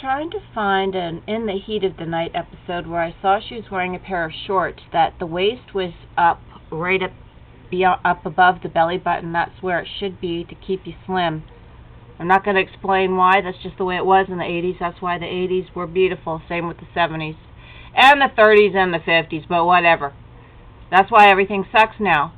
trying to find an In the Heat of the Night episode where I saw she was wearing a pair of shorts that the waist was up, right up, up above the belly button. That's where it should be to keep you slim. I'm not going to explain why. That's just the way it was in the 80s. That's why the 80s were beautiful. Same with the 70s. And the 30s and the 50s, but whatever. That's why everything sucks now.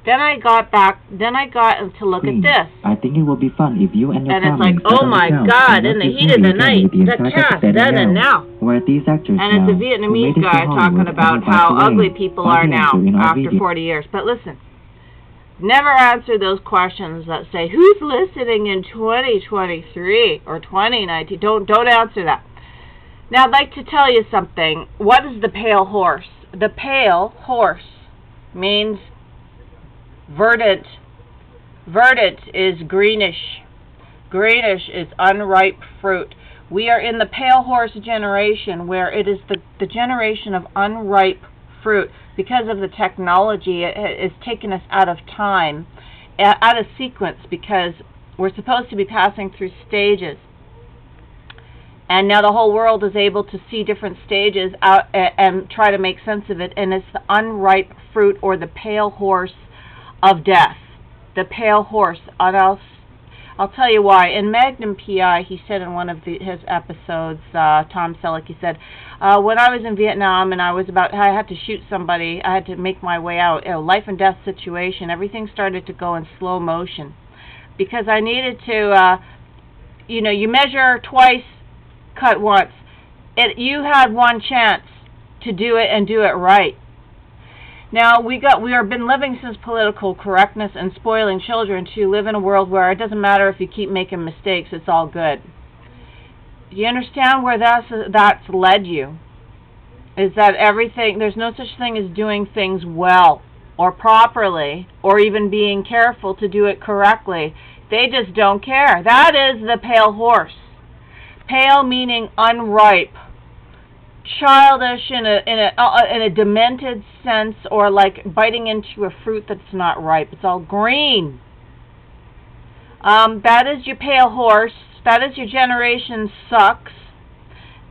Then I got to look at this. I think it will be fun if you and your family. And it's like, oh my God, In the Heat of the Night, the cast, then and now. Where these actors and it's a Vietnamese guy talking about how ugly people are now after 40 years. But listen, never answer those questions that say, who's listening in 2023 or 2019? Don't answer that. Now, I'd like to tell you something. What is the pale horse? The pale horse means verdant. Verdant is greenish. Greenish is unripe fruit. We are in the pale horse generation, where it is the generation of unripe fruit. Because of the technology, it has taken us out of time, out of sequence, because we're supposed to be passing through stages. And now the whole world is able to see different stages out and try to make sense of it. And it's the unripe fruit, or the pale horse of death. The pale horse. And I'll tell you why. In Magnum P.I., he said in one of his episodes, Tom Selleck, he said, when I was in Vietnam and I had to shoot somebody, I had to make my way out, a life and death situation, everything started to go in slow motion. Because I needed to, you measure twice, cut once. You had one chance to do it and do it right. Now, we have been living since political correctness and spoiling children to live in a world where it doesn't matter if you keep making mistakes, it's all good. Do you understand where that's led you? Is that there's no such thing as doing things well or properly or even being careful to do it correctly. They just don't care. That is the pale horse. Pale meaning unripe. Childish in a demented sense, or like biting into a fruit that's not ripe. It's all green. That is your pale horse. That is your generation sucks.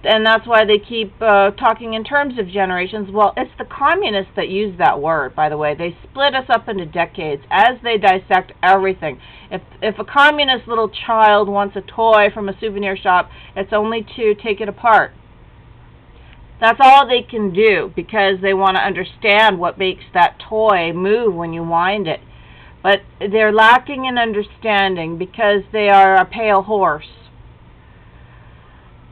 And that's why they keep talking in terms of generations. Well, it's the communists that use that word, by the way. They split us up into decades as they dissect everything. If a communist little child wants a toy from a souvenir shop, it's only to take it apart. That's all they can do, because they want to understand what makes that toy move when you wind it. But they're lacking in understanding because they are a pale horse.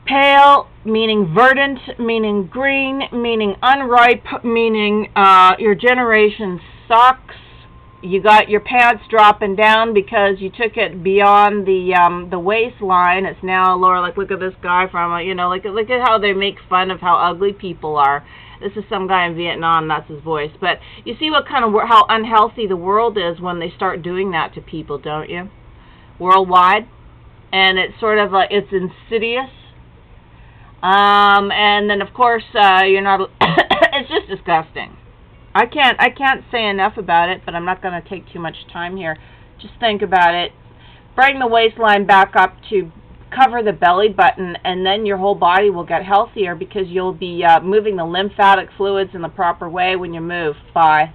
Pale meaning verdant, meaning green, meaning unripe, meaning your generation sucks. You got your pants dropping down because you took it beyond the waistline. It's now lower. Like, look at this guy from, look at how they make fun of how ugly people are. This is some guy in Vietnam. That's his voice. But you see how unhealthy the world is when they start doing that to people, don't you? Worldwide, and it's sort of it's insidious. And then of course you're not. It's just disgusting. I can't say enough about it, but I'm not going to take too much time here. Just think about it. Bring the waistline back up to cover the belly button, and then your whole body will get healthier because you'll be moving the lymphatic fluids in the proper way when you move. Bye.